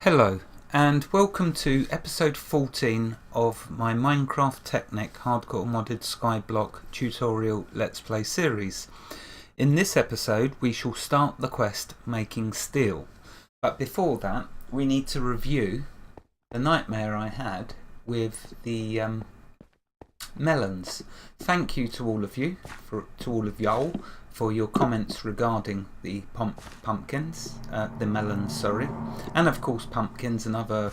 Hello and welcome to episode 14 of my Minecraft Technic hardcore modded skyblock tutorial let's play series. In this episode we shall start the quest making steel, but before that we need to review the nightmare I had with the melons. Thank you to all of you, y'all, for your comments regarding the pumpkins, the melons, sorry, and of course pumpkins and other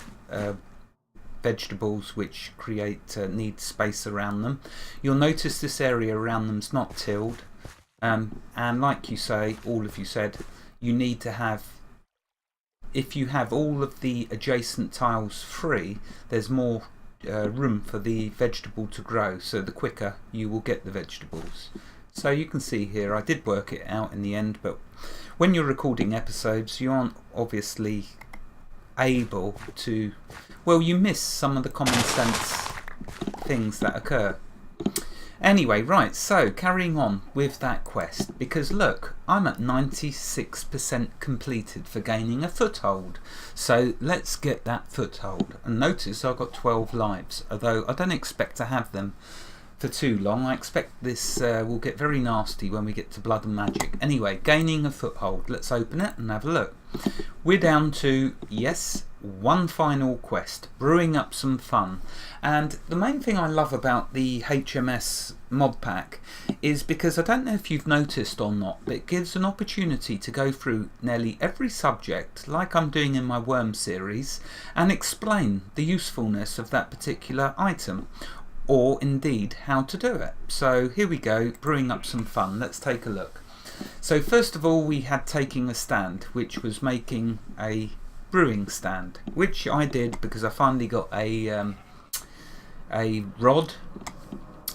vegetables which need space around them. You'll notice this area around them's not tilled, and like you say, all of you said, you need to have, if you have all of the adjacent tiles free, there's more room for the vegetable to grow, so the quicker you will get the vegetables. So you can see here, I did work it out in the end, but when you're recording episodes you aren't obviously able to, well, you miss some of the common sense things that occur. Anyway, right, so carrying on with that quest, because look, I'm at 96% completed for gaining a foothold. So let's get that foothold. And notice I've got 12 lives, although I don't expect to have them for too long. I expect this will get very nasty when we get to blood and magic. Anyway, gaining a foothold. Let's open it and have a look. We're down to, yes, one final quest, brewing up some fun. And the main thing I love about the HMS mod pack is because, I don't know if you've noticed or not, but it gives an opportunity to go through nearly every subject, like I'm doing in my worm series, and explain the usefulness of that particular item, or indeed how to do it. So here we go, brewing up some fun. Let's take a look. So first of all we had taking a stand, which was making a brewing stand, which I did because I finally got a rod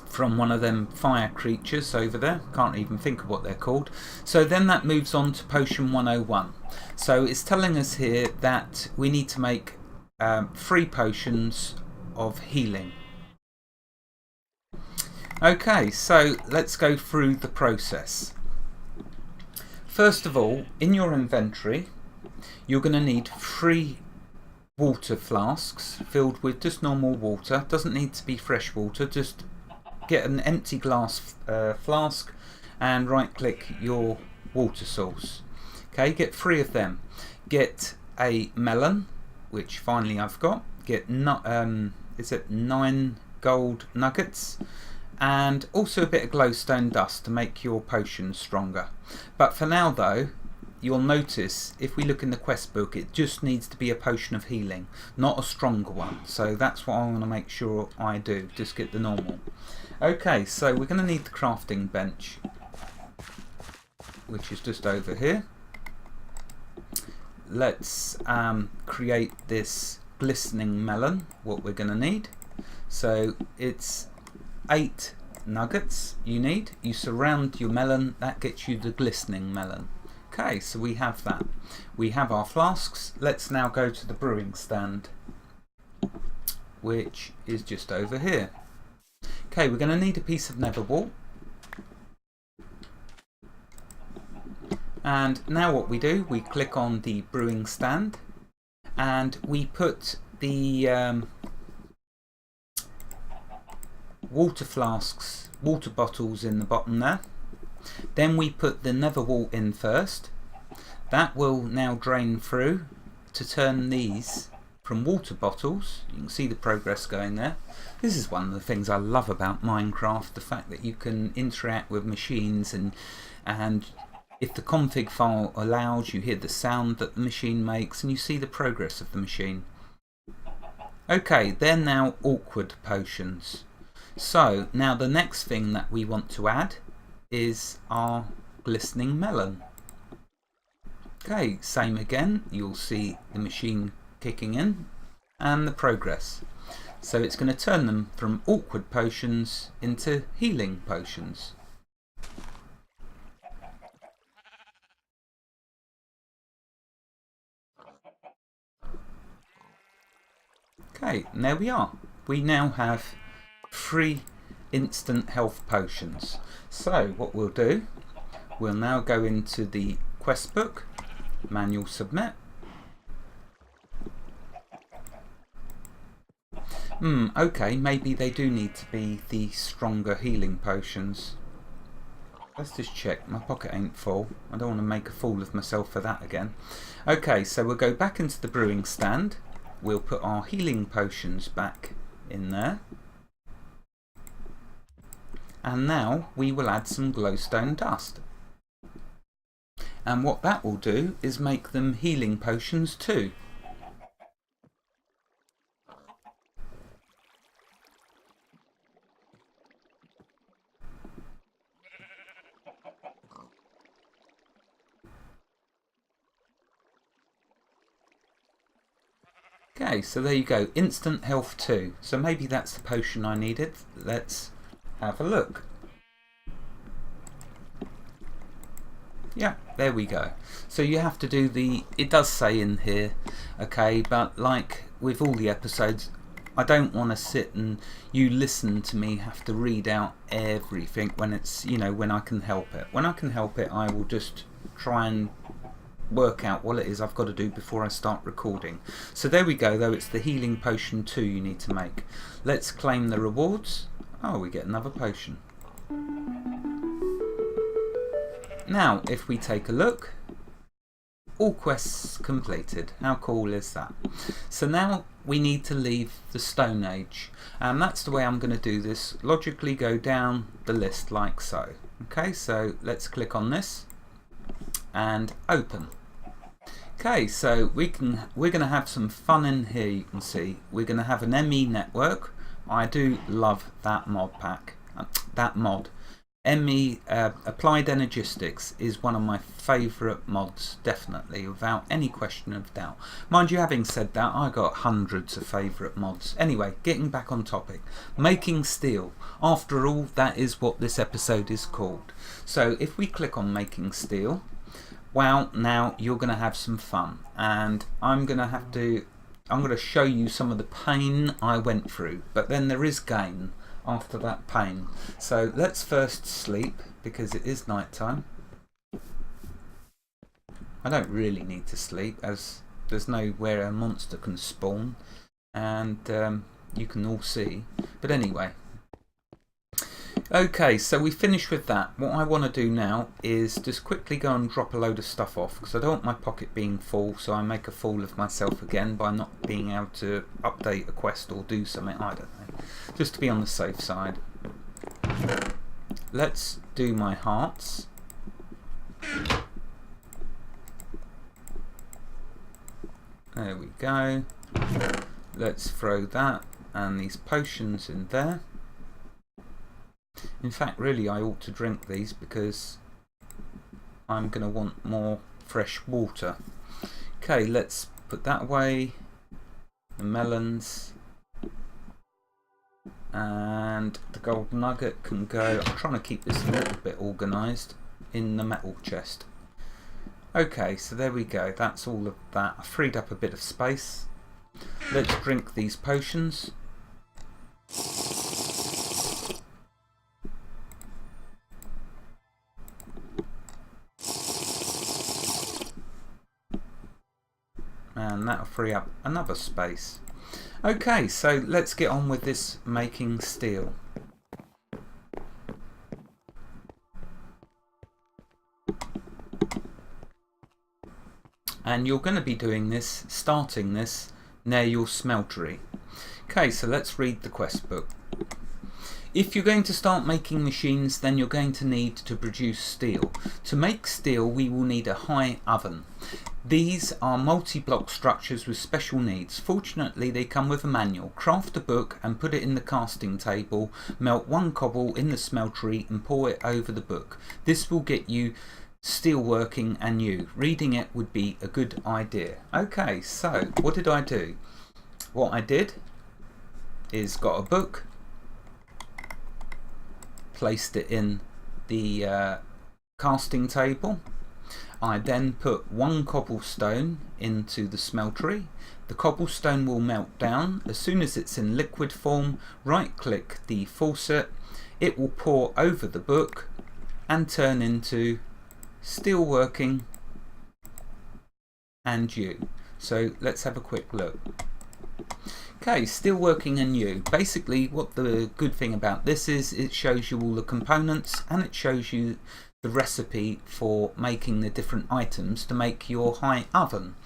from one of them fire creatures over there. Can't even think of what they're called. So then that moves on to potion 101. So it's telling us here that we need to make 3 potions of healing. Okay, so let's go through the process. First of all, in your inventory you're going to need 3 water flasks filled with just normal water. Doesn't need to be fresh water, just get an empty glass flask and right click your water source. Okay, get 3 of them. Get a melon, which finally I've got. Get 9 gold nuggets, and also a bit of glowstone dust to make your potions stronger. But for now though, you'll notice if we look in the quest book, it just needs to be a potion of healing, not a stronger one. So that's what I want to make sure I do, just get the normal. Okay, so we're going to need the crafting bench, which is just over here. Let's create this glistening melon, what we're going to need. So it's 8 nuggets you need. You surround your melon, that gets you the glistening melon. Okay, so we have that. We have our flasks. Let's now go to the brewing stand, which is just over here. Okay, we're going to need a piece of nether wall. And now what we do, we click on the brewing stand and we put the water flasks, water bottles in the bottom there. Then we put the nether wall in first. That will now drain through to turn these from water bottles. You can see the progress going there. This is one of the things I love about Minecraft, the fact that you can interact with machines, and if the config file allows, you hear the sound that the machine makes and you see the progress of the machine. Okay, they're now awkward potions. So now the next thing that we want to add is our glistening melon. Okay, same again, you'll see the machine kicking in and the progress. So it's going to turn them from awkward potions into healing potions. Okay, and there we are. We now have 3 instant health potions. So what we'll do, we'll now go into the quest book, manual submit, Okay, maybe they do need to be the stronger healing potions. Let's just check. My pocket ain't full. I don't want to make a fool of myself for that again. Okay, so we'll go back into the brewing stand. We'll put our healing potions back in there. And now we will add some glowstone dust. And what that will do is make them healing potions too. Okay, so there you go, instant health 2. So maybe that's the potion I needed. Let's have a look. Yeah, there we go. So you have to do it does say in here, okay, but like with all the episodes, I don't want to sit and you listen to me have to read out everything when it's, when I can help it. When I can help it, I will just try and work out what it is I've got to do before I start recording. So there we go, though, it's the healing potion 2 you need to make. Let's claim the rewards. Oh, we get another potion. Now, if we take a look, all quests completed. How cool is that? So now we need to leave the Stone Age, and that's the way I'm going to do this. Logically go down the list like so. Okay, so let's click on this and open. Okay, so we're going to have some fun in here. You can see we're going to have an ME network. I do love that mod pack. That mod. ME Applied Energistics is one of my favourite mods, definitely, without any question of doubt. Mind you, having said that, I got hundreds of favourite mods. Anyway, getting back on topic. Making steel. After all, that is what this episode is called. So if we click on making steel, well, now you're going to have some fun, and I'm going to show you some of the pain I went through, but then there is gain after that pain. So let's first sleep, because it is night time. I don't really need to sleep, as there's nowhere a monster can spawn, and you can all see. But anyway, okay, so we finished with that. What I want to do now is just quickly go and drop a load of stuff off, because I don't want my pocket being full, so I make a fool of myself again by not being able to update a quest or do something, I don't know, just to be on the safe side. Let's do my hearts. There we go. Let's throw that and these potions in there. In fact, really, I ought to drink these because I'm going to want more fresh water. Okay, let's put that away. The melons. And the gold nugget can go. I'm trying to keep this a little bit organised in the metal chest. Okay, so there we go. That's all of that. I freed up a bit of space. Let's drink these potions. And that'll free up another space. Okay, so let's get on with this making steel. And you're going to be doing this, starting this, near your smeltery. Okay, so let's read the quest book. If you're going to start making machines, then you're going to need to produce steel. To make steel, we will need a high oven. These are multi-block structures with special needs. Fortunately, they come with a manual. Craft a book and put it in the casting table. Melt 1 cobble in the smeltery and pour it over the book. This will get you steel working and new. Reading it would be a good idea. Okay, so what did I do? What I did is got a book, placed it in the casting table. I then put 1 cobblestone into the smeltery. The cobblestone will melt down. As soon as it's in liquid form, right click the faucet. It will pour over the book and turn into steel working and you. So let's have a quick look. Okay, still working anew. Basically what the good thing about this is it shows you all the components and it shows you the recipe for making the different items to make your high oven.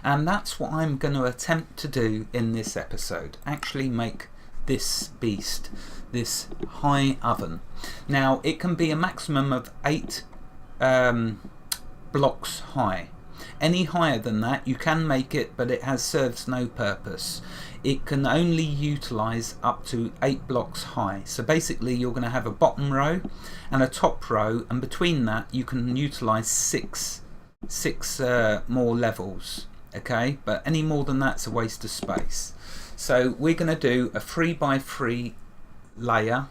And that's what I'm going to attempt to do in this episode. Actually make this beast, this high oven. Now it can be a maximum of 8 blocks high. Any higher than that you can make it, but it serves no purpose. It can only utilize up to 8 blocks high. So basically you're going to have a bottom row and a top row, and between that you can utilize six more levels. Okay, but any more than that's a waste of space. So we're going to do a 3x3 layer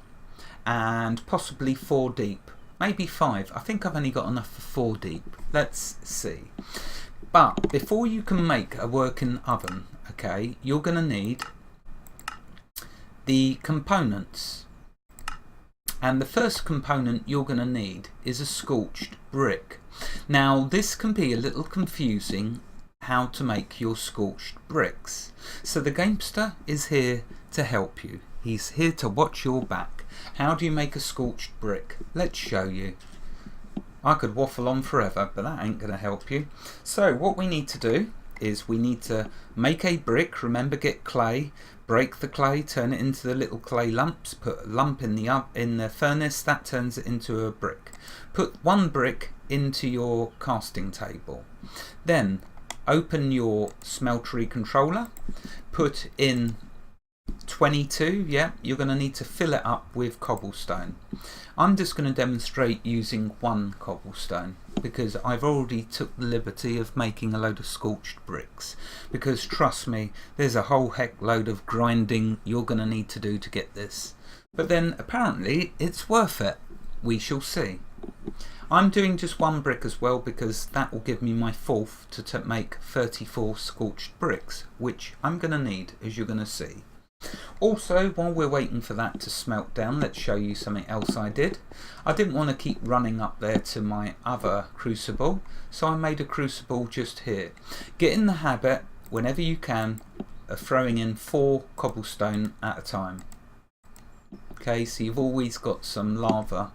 and possibly 4 deep, maybe 5. I think I've only got enough for 4 deep. Let's see. But before you can make a working oven, okay, you're going to need the components. And the first component you're going to need is a scorched brick. Now this can be a little confusing how to make your scorched bricks. So the Gamester is here to help you. He's here to watch your back. How do you make a scorched brick? Let's show you. I could waffle on forever, but that ain't going to help you. So what we need to do is we need to make a brick. Remember, get clay, break the clay, turn it into the little clay lumps, put a lump in the furnace, that turns it into a brick. Put 1 brick into your casting table. Then open your smeltery controller, put in 22, yeah, you're going to need to fill it up with cobblestone. I'm just going to demonstrate using 1 cobblestone because I've already took the liberty of making a load of scorched bricks, because trust me, there's a whole heck load of grinding you're going to need to do to get this. But then apparently it's worth it. We shall see. I'm doing just 1 brick as well because that will give me my 4th to make 34 scorched bricks, which I'm going to need, as you're going to see. Also, while we're waiting for that to smelt down, let's show you something else I did. I didn't want to keep running up there to my other crucible, so I made a crucible just here. Get in the habit, whenever you can, of throwing in 4 cobblestone at a time. Okay, so you've always got some lava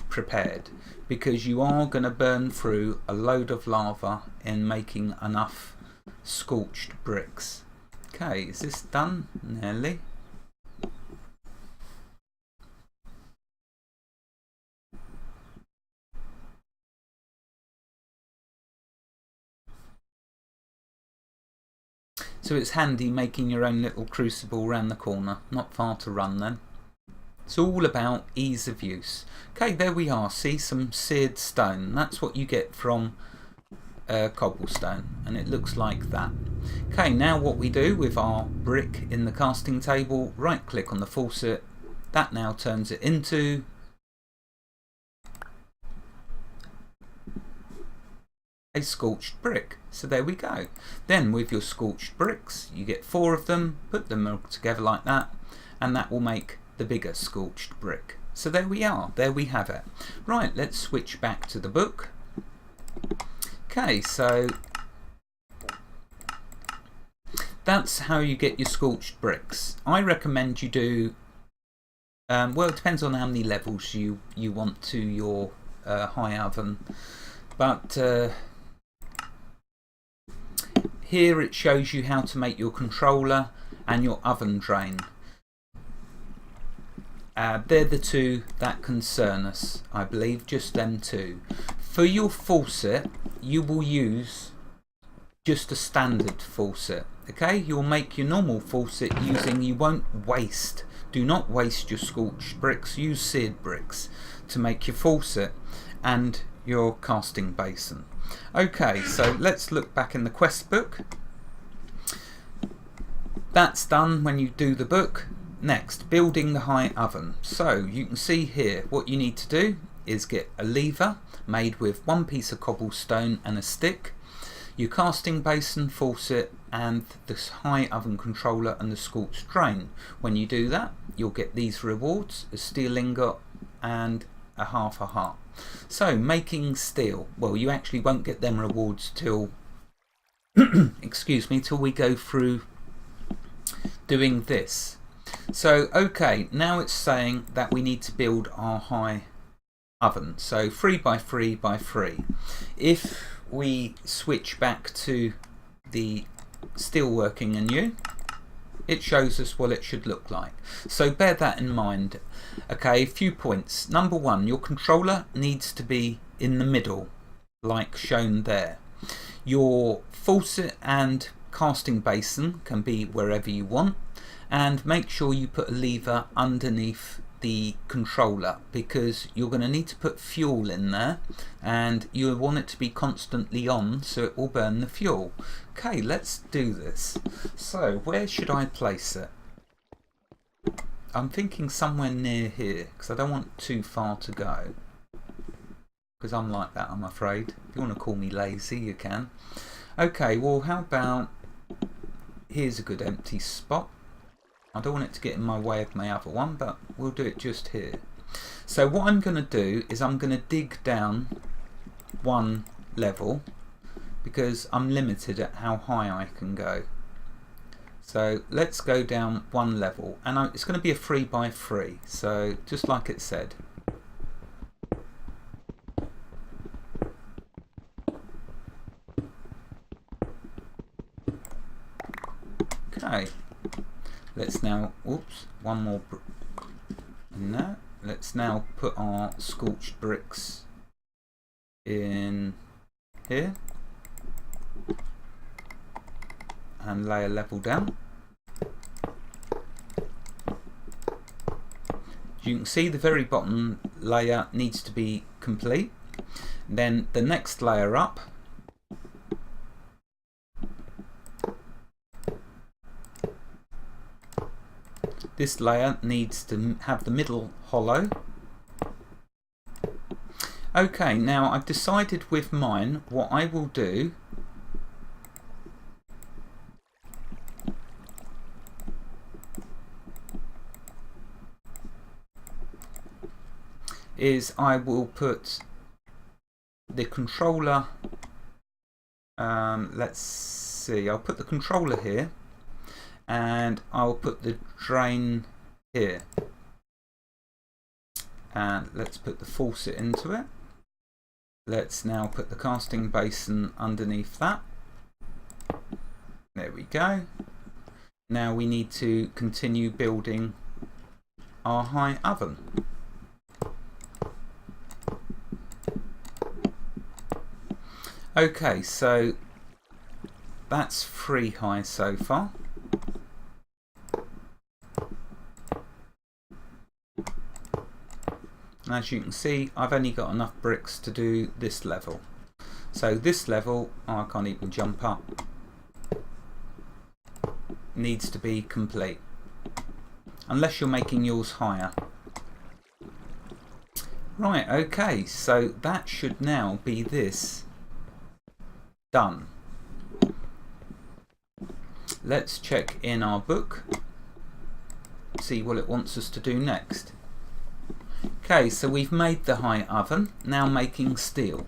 prepared, because you are going to burn through a load of lava in making enough scorched bricks. Okay, is this done? Nearly. So it's handy making your own little crucible around the corner. Not far to run then. It's all about ease of use. Okay, there we are. See, some seared stone. That's what you get from cobblestone, and it looks like that. Okay, now what we do with our brick in the casting table, right click on the faucet, that now turns it into a scorched brick. So there we go. Then with your scorched bricks you get 4 of them, put them all together like that, and that will make the bigger scorched brick. So there we are, there we have it. Right, let's switch back to the book. Okay, so that's how you get your scorched bricks. I recommend you do, well, it depends on how many levels you want to your high oven, but here it shows you how to make your controller and your oven drain. They're the 2 that concern us, I believe, just them 2. For your faucet, you will use just a standard faucet. Okay, you'll make your normal faucet using, you won't waste, do not waste your scorched bricks, use seared bricks to make your faucet and your casting basin. Okay, so let's look back in the quest book. That's done when you do the book. Next, building the high oven. So you can see here what you need to do is get a lever made with 1 piece of cobblestone and a stick, your casting basin, faucet, and this high oven controller and the scorched drain. When you do that, you'll get these rewards: a steel ingot and a half a heart. So making steel, well, you actually won't get them rewards till excuse me, till we go through doing this. So okay, now it's saying that we need to build our high oven. So 3 by 3 by 3. If we switch back to the steel working anew, it shows us what it should look like. So bear that in mind. Okay, a few points. Number one, your controller needs to be in the middle, like shown there. Your faucet and casting basin can be wherever you want, and make sure you put a lever underneath the controller, because you're going to need to put fuel in there and you want it to be constantly on so it will burn the fuel. Okay, let's do this. So where should I place it? I'm thinking somewhere near here, because I don't want too far to go, because I'm like that, I'm afraid. If you want to call me lazy, you can. Okay, well, how about here's a good empty spot. I don't want it to get in my way of my other one, but we'll do it just here. So what I'm going to do is I'm going to dig down one level, because I'm limited at how high I can go. So let's go down one level, and it's going to be a 3 by 3, so just like it said. Okay. Let's now, oops, one more in there. Let's now put our scorched bricks in here and lay a level down. You can see the very bottom layer needs to be complete. Then the next layer up, this layer needs to have the middle hollow. Okay, now I've decided with mine what I will do is I will put the controller, let's see, I'll put the controller here, and I'll put the drain here, and let's put the faucet into it. Let's now put the casting basin underneath that. There we go. Now we need to continue building our high oven. Okay, so that's 3 high so far. And as you can see, I've only got enough bricks to do this level. So this level, I can't even jump up, needs to be complete. Unless you're making yours higher. Right, okay, so that should now be this done. Let's check in our book, see what it wants us to do next. Okay, so we've made the high oven, now making steel.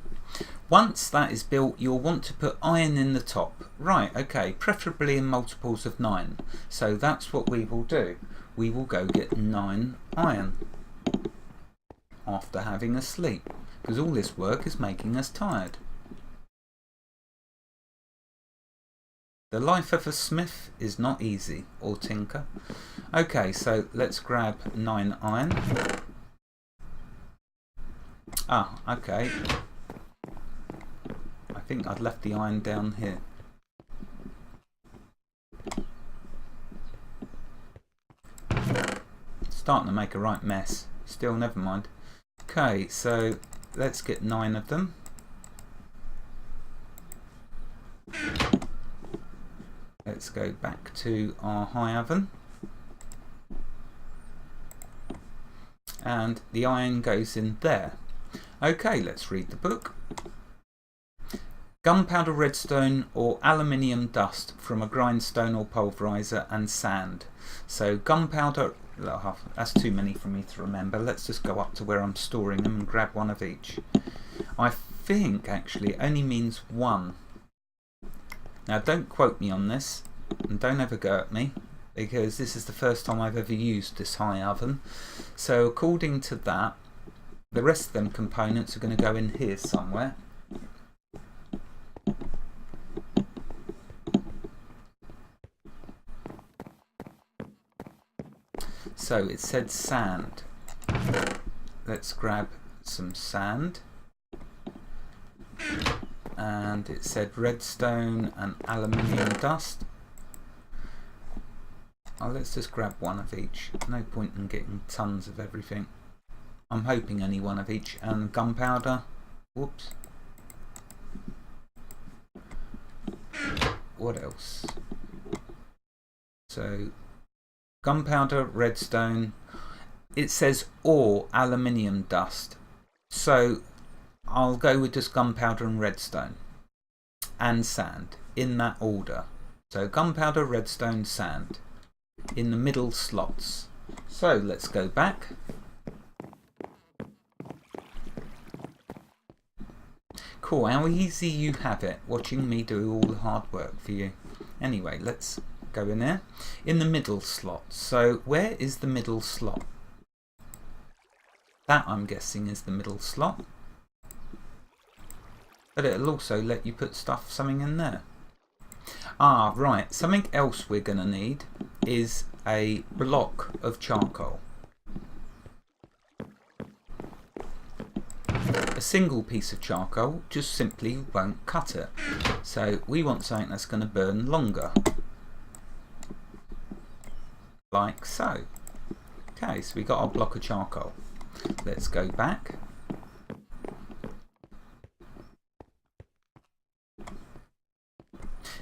Once that is built, you'll want to put iron in the top. Right, okay, preferably in multiples of 9. So that's what we will do. We will go get 9 iron after having a sleep, because all this work is making us tired. The life of a smith is not easy, or tinker. Okay, so let's grab 9 iron. Ah, okay. I think I'd left the iron down here. Starting to make a right mess. Still, never mind. Okay, so let's get 9 of them. Let's go back to our high oven. And the iron goes in there. Okay, let's read the book. Gunpowder, redstone or aluminium dust from a grindstone or pulverizer, and sand. So gunpowder, that's too many for me to remember. Let's just go up to where I'm storing them and grab one of each. I think actually it only means 1. Now don't quote me on this, and don't ever go at me, because this is the first time I've ever used this high oven. So according to that, the rest of them components are going to go in here somewhere. So it said sand. Let's grab some sand. And it said redstone and aluminium dust. Oh, let's just grab one of each. No point in getting tons of everything. I'm hoping only one of each. And gunpowder. Whoops. What else? So gunpowder, redstone. It says or aluminium dust. So I'll go with just gunpowder and redstone. And sand. In that order. So gunpowder, redstone, sand. In the middle slots. So let's go back. Cool, how easy you have it watching me do all the hard work for you. Anyway, let's go in there. In the middle slot. So where is the middle slot? That, I'm guessing, is the middle slot. But it'll also let you put something in there. Ah, right. Something else we're going to need is a block of charcoal. A single piece of charcoal just simply won't cut it. So we want something that's going to burn longer. Like so. Okay, so we got our block of charcoal. Let's go back.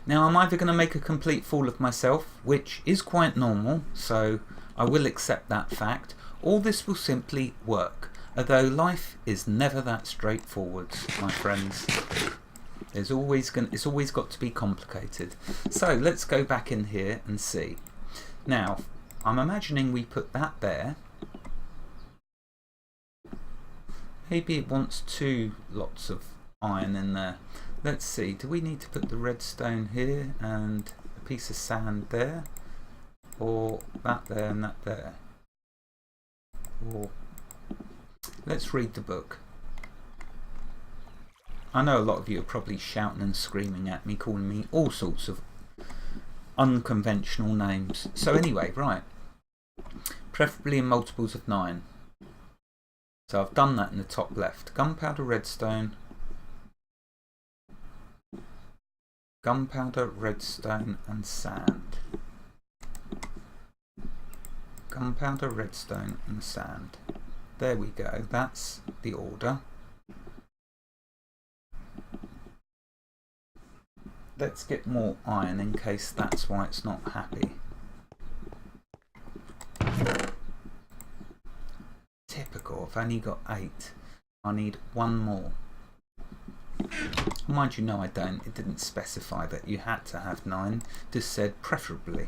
Now I'm either going to make a complete fool of myself, which is quite normal, so I will accept that fact, or this will simply work. Although life is never that straightforward, my friends. It's always got to be complicated. So let's go back in here and see. Now, I'm imagining we put that there. Maybe it wants two lots of iron in there. Let's see, do we need to put the redstone here and a piece of sand there? Or that there and that there? Or let's read the book. I know a lot of you are probably shouting and screaming at me, calling me all sorts of unconventional names. So anyway, right. Preferably in multiples of 9. So I've done that in the top left. Gunpowder, redstone. Gunpowder, redstone and sand. Gunpowder, redstone and sand. There we go, that's the order. Let's get more iron in case that's why it's not happy. Typical, I've only got 8. I need one more. Mind you, no I don't. It didn't specify that you had to have 9. Just said preferably.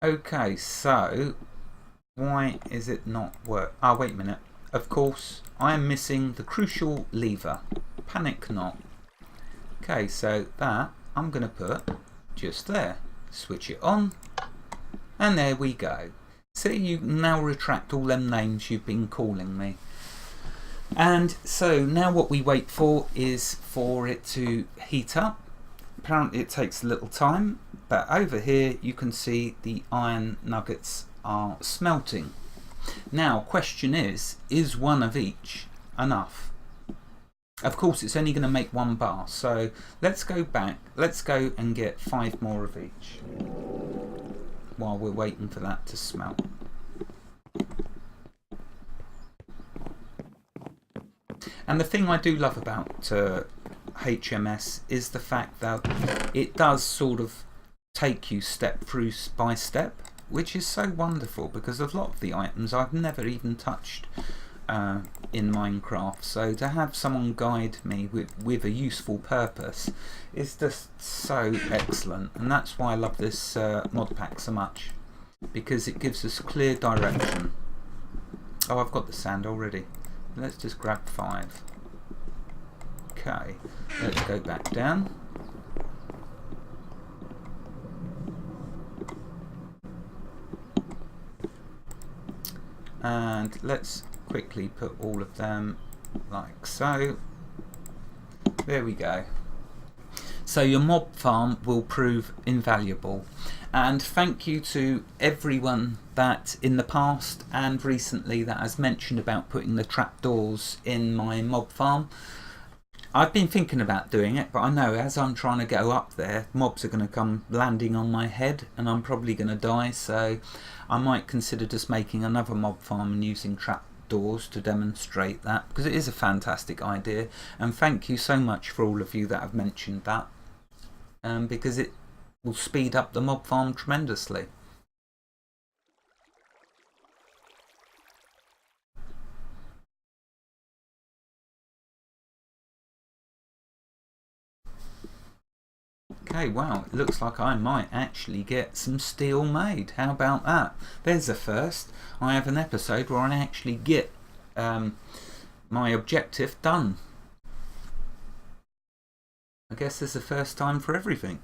Okay, so why is it not work? Oh, wait a minute. Of course, I am missing the crucial lever. Panic not. Okay, so that I'm going to put just there. Switch it on. And there we go. See, you now retract all them names you've been calling me. And so now what we wait for is for it to heat up. Apparently it takes a little time, but over here you can see the iron nuggets are smelting. Now question is one of each enough? Of course it's only going to make 1 bar, so let's go back, let's go and get 5 more of each while we're waiting for that to smelt. And the thing I do love about HMS is the fact that it does sort of take you step through by step, which is so wonderful because a lot of the items I've never even touched in Minecraft, so to have someone guide me with a useful purpose is just so excellent, and that's why I love this mod pack so much, because it gives us clear direction. Oh, I've got the sand already. Let's just grab 5. Okay, let's go back down. And let's quickly put all of them like so. There we go. So your mob farm will prove invaluable. And thank you to everyone that in the past and recently that has mentioned about putting the trapdoors in my mob farm. I've been thinking about doing it, but I know as I'm trying to go up there, mobs are going to come landing on my head and I'm probably going to die, so I might consider just making another mob farm and using trapdoors to demonstrate that, because it is a fantastic idea. And thank you so much for all of you that have mentioned that, because it will speed up the mob farm tremendously. Okay, wow, it looks like I might actually get some steel made. How about that? There's a first. I have an episode where I actually get my objective done. I guess there's a first time for everything.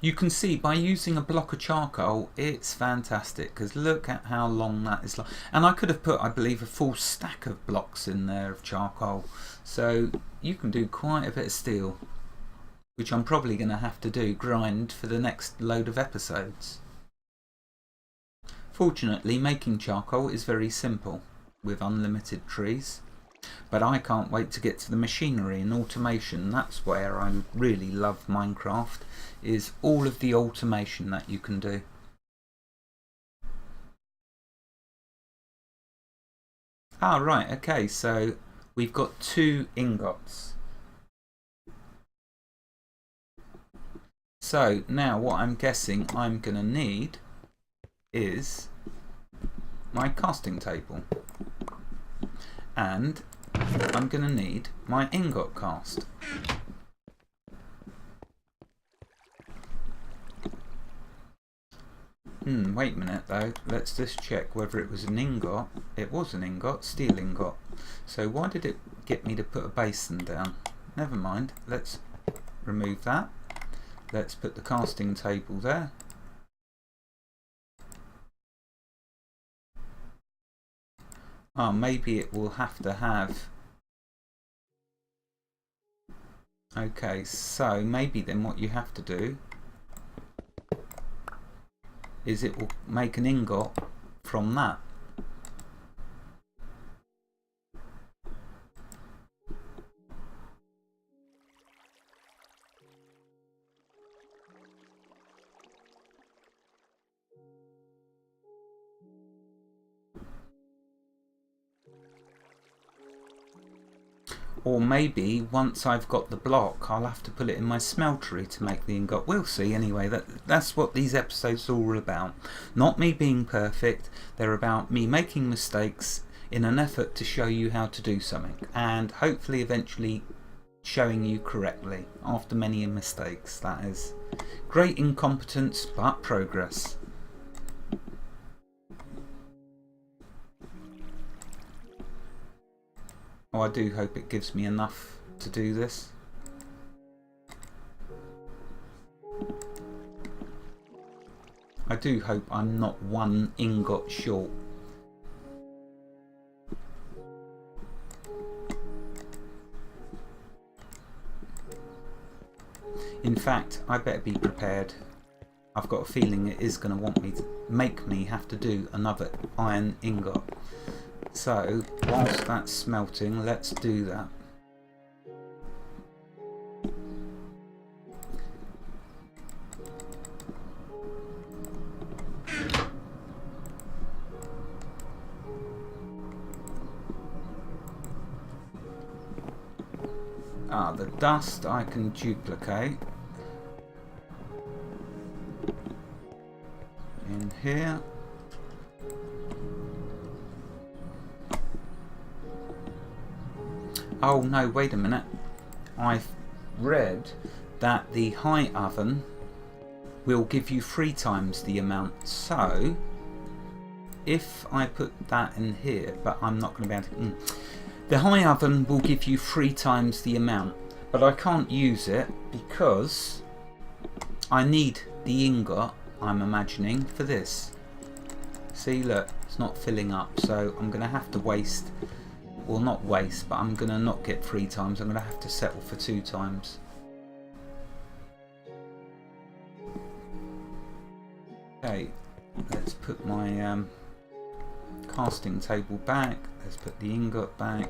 You can see by using a block of charcoal, it's fantastic, because look at how long that is. And I could have put, I believe, a full stack of blocks in there of charcoal. So you can do quite a bit of steel, which I'm probably going to have to do, grind for the next load of episodes. Fortunately, making charcoal is very simple with unlimited trees. But I can't wait to get to the machinery and automation. That's where I really love Minecraft, is all of the automation that you can do. Ah, right, okay, so we've got 2 ingots. So now what I'm guessing I'm going to need is my casting table. And I'm going to need my ingot cast. Wait a minute though, let's just check whether it was an ingot. It was an ingot, steel ingot. So why did it get me to put a basin down? Never mind, let's remove that. Let's put the casting table there. Oh, maybe it will have to have... Okay, so maybe then what you have to do is it will make an ingot from that. Or maybe once I've got the block, I'll have to put it in my smeltery to make the ingot. We'll see anyway. That's what these episodes are all about. Not me being perfect. They're about me making mistakes in an effort to show you how to do something. And hopefully eventually showing you correctly after many mistakes. That is great incompetence, but progress. Oh, I do hope it gives me enough to do this. I do hope I'm not 1 ingot short. In fact, I better be prepared. I've got a feeling it is going to want me to make me have to do another iron ingot. So, whilst that's smelting, let's do that. Ah, the dust I can duplicate. In here. Oh no, wait a minute. I've read that the high oven will give you 3 times the amount. So if I put that in here, but I'm not going to be able to... The high oven will give you 3 times the amount, but I can't use it because I need the ingot, I'm imagining, for this. See, look, it's not filling up, so I'm going to have to waste, well, not waste, but I'm going to not get 3 times. I'm going to have to settle for 2 times. Okay, let's put my casting table back. Let's put the ingot back.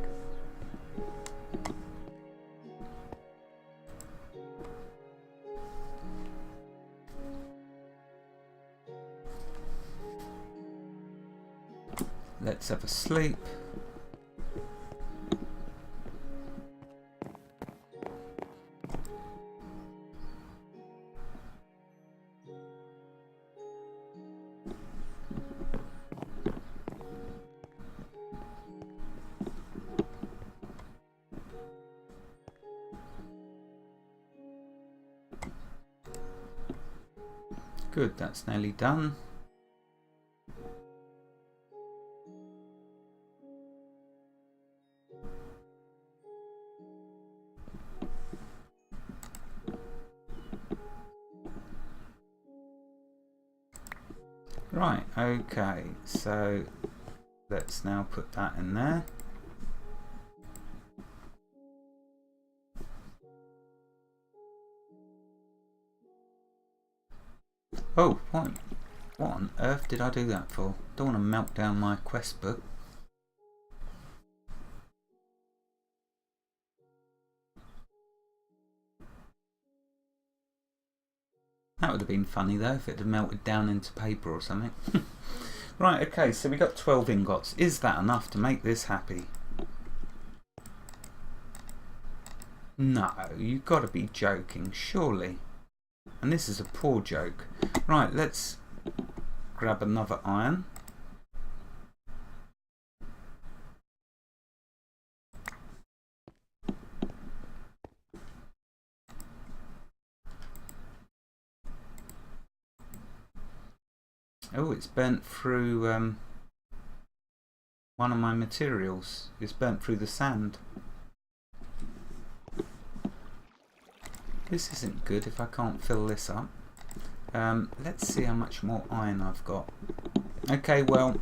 Let's have a sleep. Good, that's nearly done. Right, okay, so let's now put that in there. Oh, what on earth did I do that for? Don't want to melt down my quest book. That would have been funny though if it had melted down into paper or something. Right, okay, so we got 12 ingots. Is that enough to make this happy? No, you've got to be joking, surely. And this is a poor joke. Right, let's grab another iron. Oh, it's burnt through one of my materials. It's burnt through the sand. This isn't good if I can't fill this up. Let's see how much more iron I've got. Okay, well,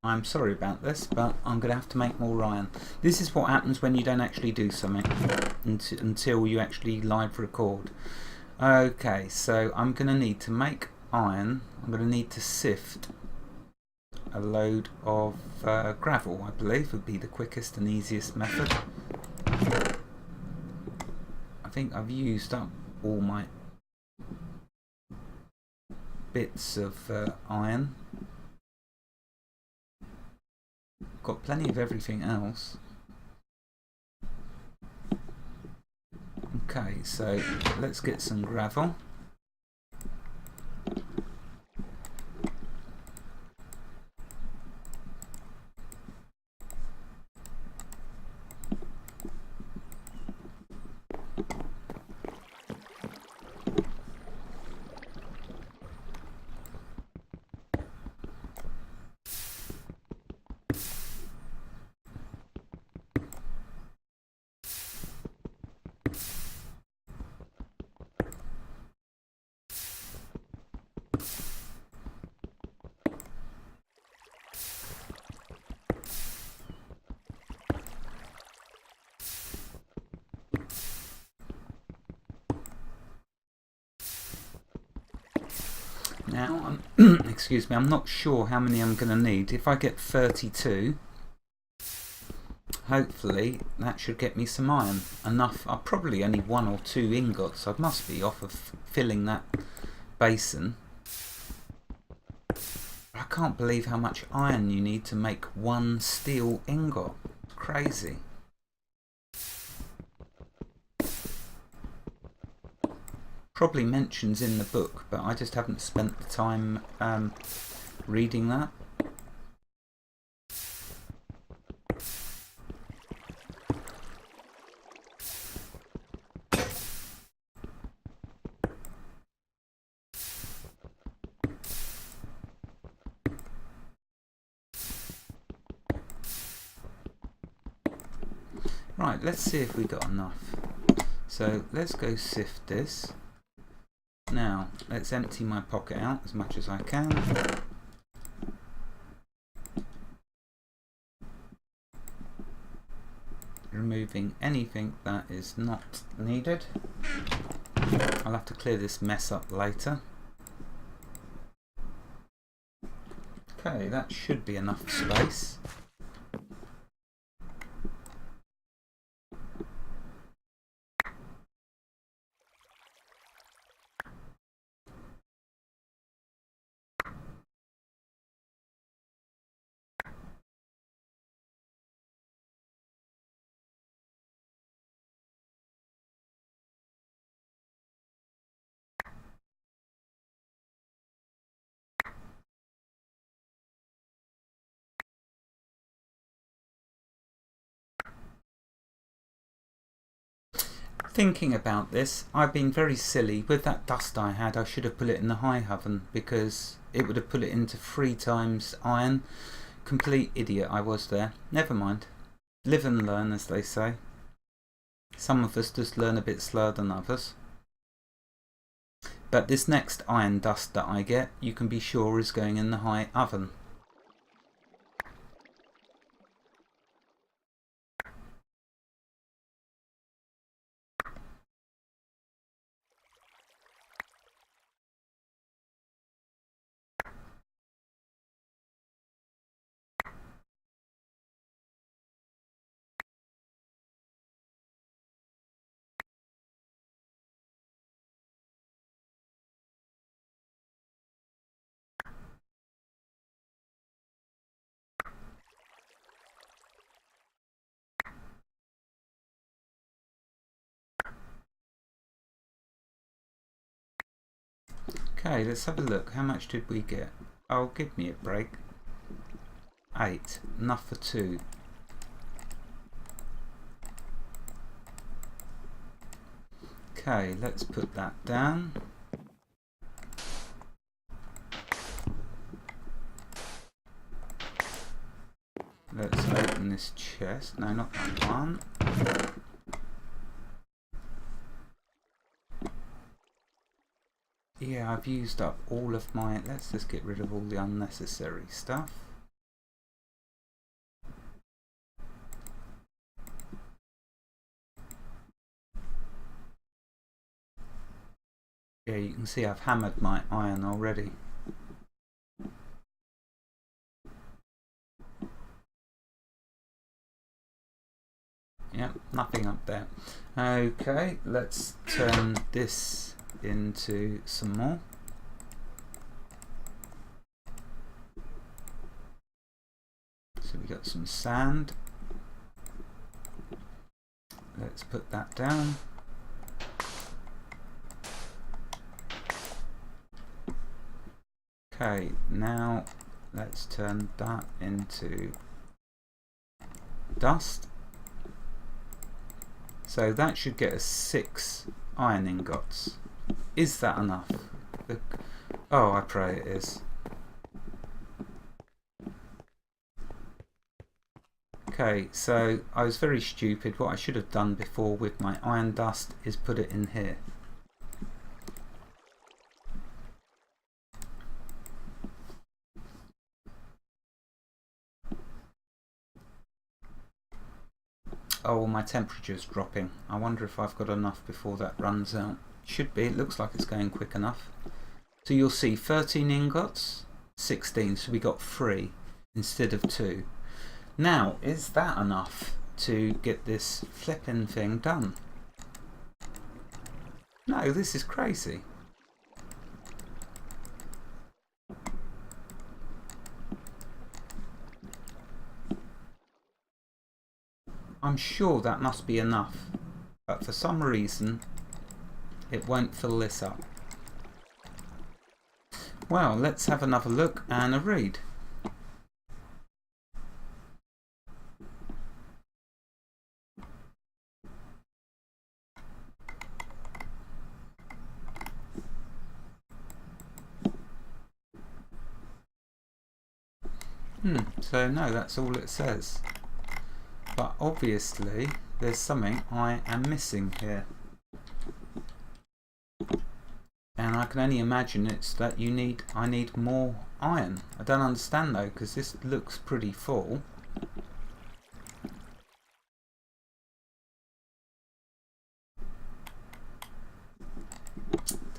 I'm sorry about this, but I'm going to have to make more iron. This is what happens when you don't actually do something until you actually live record. Okay, so I'm going to need to make iron. I'm going to need to sift a load of gravel, I believe would be the quickest and easiest method. I think I've used up all my bits of iron. Got plenty of everything else. Okay, so let's get some gravel. Now, excuse me, I'm not sure how many I'm going to need. If I get 32, hopefully that should get me some iron. Enough. I probably only 1 or 2 ingots. I must be off of filling that basin. I can't believe how much iron you need to make 1 steel ingot. It's crazy. Probably mentions in the book, but I just haven't spent the time reading that. Right, let's see if we got enough. So let's go sift this. Now let's empty my pocket out as much as I can. Removing anything that is not needed. I'll have to clear this mess up later. Okay, that should be enough space. Thinking about this, I've been very silly. With that dust I had, I should have put it in the high oven because it would have put it into 3 times iron. Complete idiot I was there. Never mind. Live and learn, as they say. Some of us just learn a bit slower than others. But this next iron dust that I get, you can be sure is going in the high oven. Okay, let's have a look. How much did we get? Oh, give me a break. 8. Enough for 2. Okay, let's put that down. Let's open this chest. No, not that one. Yeah, I've used up all of my... Let's just get rid of all the unnecessary stuff. Yeah, you can see I've hammered my iron already. Yep, nothing up there. Okay, let's turn this into some more. So we got some sand. Let's put that down. Okay, now let's turn that into dust. So that should get us 6 iron ingots. Is that enough? Oh, I pray it is. Okay, so I was very stupid. What I should have done before with my iron dust is put it in here. Oh, my temperature's dropping. I wonder if I've got enough before that runs out. Should be. It looks like it's going quick enough. So you'll see 13 ingots, 16. So we got 3 instead of 2. Now, is that enough to get this flipping thing done? No, this is crazy. I'm sure that must be enough, but for some reason it won't fill this up. Well, let's have another look and a read. So no, that's all it says. But obviously there's something I am missing here. And I can only imagine it's that I need more iron. I don't understand though, because this looks pretty full.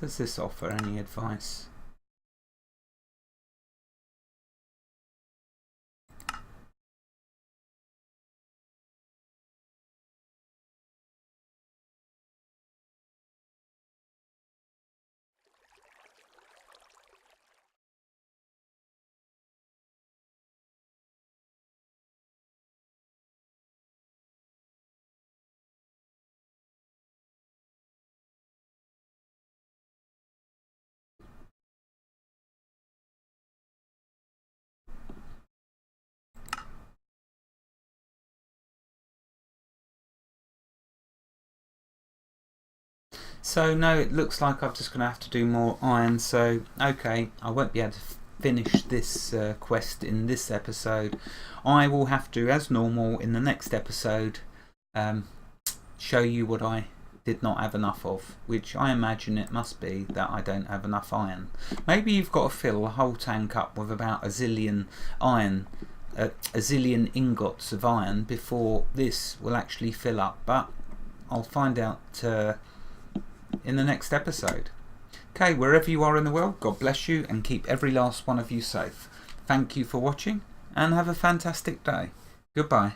Does this offer any advice? So no, it looks like I'm just going to have to do more iron. So okay, I won't be able to finish this quest in this episode. I will have to, as normal, in the next episode show you what I did not have enough of, which I imagine it must be that I don't have enough iron. Maybe you've got to fill a whole tank up with about a zillion ingots of iron before this will actually fill up, but I'll find out in the next episode. Okay, wherever you are in the world, God bless you and keep every last one of you safe. Thank you for watching and have a fantastic day. Goodbye.